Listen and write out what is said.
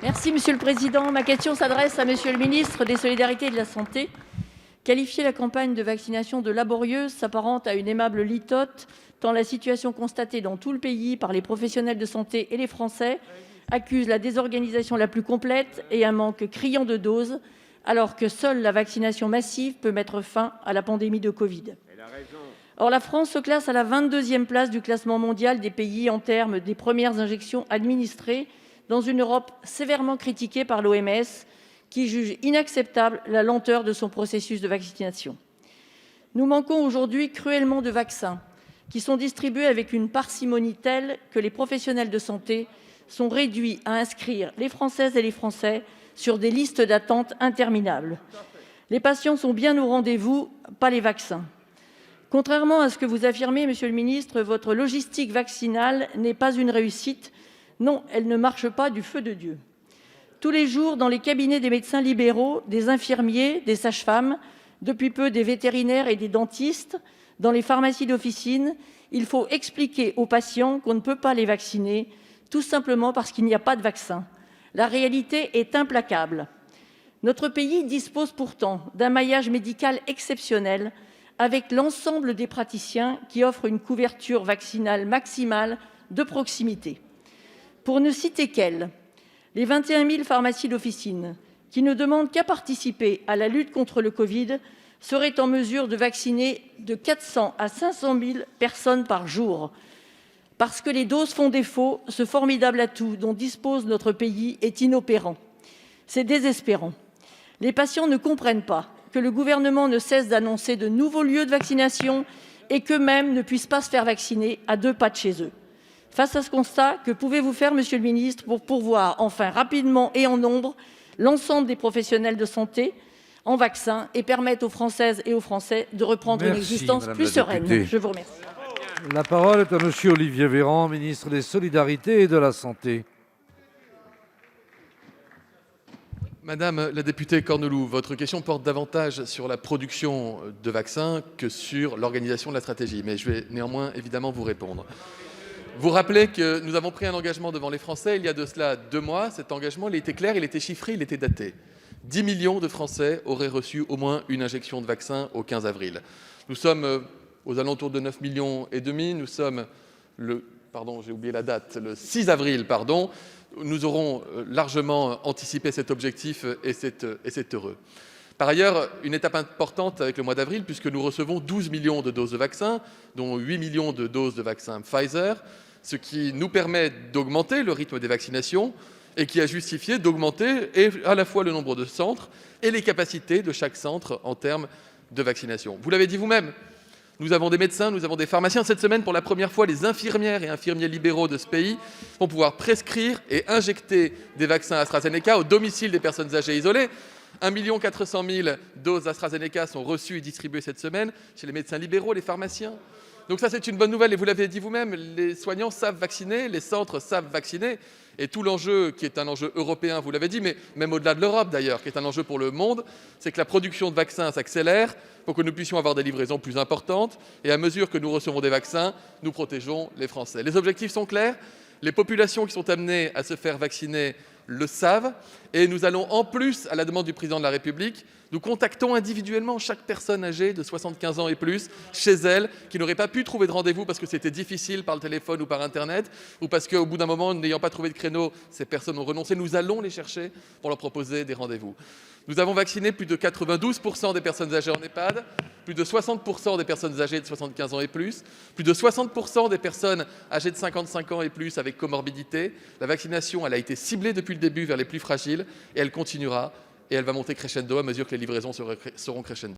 Merci Monsieur le Président. Ma question s'adresse à Monsieur le ministre des Solidarités et de la Santé. Qualifier la campagne de vaccination de laborieuse s'apparente à une aimable litote, tant la situation constatée dans tout le pays par les professionnels de santé et les Français accuse la désorganisation la plus complète et un manque criant de doses, alors que seule la vaccination massive peut mettre fin à la pandémie de Covid. Or, la France se classe à la 22e place du classement mondial des pays en termes des premières injections administrées, dans une Europe sévèrement critiquée par l'OMS, qui juge inacceptable la lenteur de son processus de vaccination. Nous manquons aujourd'hui cruellement de vaccins, qui sont distribués avec une parcimonie telle que les professionnels de santé sont réduits à inscrire les Françaises et les Français sur des listes d'attente interminables. Les patients sont bien au rendez-vous, pas les vaccins. Contrairement à ce que vous affirmez, Monsieur le ministre, votre logistique vaccinale n'est pas une réussite. Non, elle ne marche pas du feu de Dieu. Tous les jours, dans les cabinets des médecins libéraux, des infirmiers, des sages-femmes, depuis peu des vétérinaires et des dentistes, dans les pharmacies d'officine, il faut expliquer aux patients qu'on ne peut pas les vacciner, tout simplement parce qu'il n'y a pas de vaccin. La réalité est implacable. Notre pays dispose pourtant d'un maillage médical exceptionnel, avec l'ensemble des praticiens qui offrent une couverture vaccinale maximale de proximité. Pour ne citer qu'elles, les 21 000 pharmacies d'officine, qui ne demandent qu'à participer à la lutte contre le Covid, seraient en mesure de vacciner de 400 à 500 000 personnes par jour. Parce que les doses font défaut, ce formidable atout dont dispose notre pays est inopérant. C'est désespérant. Les patients ne comprennent pas que le gouvernement ne cesse d'annoncer de nouveaux lieux de vaccination et qu'eux-mêmes ne puissent pas se faire vacciner à 2 pas de chez eux. Face à ce constat, que pouvez-vous faire, Monsieur le ministre, pour pourvoir enfin rapidement et en nombre l'ensemble des professionnels de santé en vaccins et permettre aux Françaises et aux Français de reprendre une existence plus sereine? Je vous remercie. La parole est à Monsieur Olivier Véran, ministre des Solidarités et de la Santé. Madame la députée Corneloup, votre question porte davantage sur la production de vaccins que sur l'organisation de la stratégie, mais je vais néanmoins évidemment vous répondre. Vous rappelez que nous avons pris un engagement devant les Français il y a de cela 2 mois. Cet engagement, il était clair, il était chiffré, il était daté. 10 millions de Français auraient reçu au moins une injection de vaccin au 15 avril. Nous sommes aux alentours de 9,5 millions. Nous sommes le 6 avril, nous aurons largement anticipé cet objectif et c'est heureux. Par ailleurs, une étape importante avec le mois d'avril, puisque nous recevons 12 millions de doses de vaccins, dont 8 millions de doses de vaccin Pfizer, ce qui nous permet d'augmenter le rythme des vaccinations et qui a justifié d'augmenter à la fois le nombre de centres et les capacités de chaque centre en termes de vaccination. Vous l'avez dit vous-même, nous avons des médecins, nous avons des pharmaciens. Cette semaine, pour la première fois, les infirmières et infirmiers libéraux de ce pays vont pouvoir prescrire et injecter des vaccins AstraZeneca au domicile des personnes âgées isolées. 1 400 000 doses AstraZeneca sont reçues et distribuées cette semaine chez les médecins libéraux, les pharmaciens. Donc ça, c'est une bonne nouvelle et vous l'avez dit vous-même, les soignants savent vacciner, les centres savent vacciner. Et tout l'enjeu, qui est un enjeu européen, vous l'avez dit, mais même au-delà de l'Europe d'ailleurs, qui est un enjeu pour le monde, c'est que la production de vaccins s'accélère pour que nous puissions avoir des livraisons plus importantes. Et à mesure que nous recevons des vaccins, nous protégeons les Français. Les objectifs sont clairs. Les populations qui sont amenées à se faire vacciner le savent. Et nous allons, en plus, à la demande du Président de la République, nous contactons individuellement chaque personne âgée de 75 ans et plus, chez elle, qui n'aurait pas pu trouver de rendez-vous parce que c'était difficile par le téléphone ou par Internet, ou parce qu'au bout d'un moment, n'ayant pas trouvé de créneau, ces personnes ont renoncé. Nous allons les chercher pour leur proposer des rendez-vous. Nous avons vacciné plus de 92% des personnes âgées en EHPAD, plus de 60% des personnes âgées de 75 ans et plus de 60% des personnes âgées de 55 ans et plus avec comorbidité. La vaccination, elle a été ciblée depuis le début vers les plus fragiles et elle continuera et elle va monter crescendo à mesure que les livraisons seront crescendo.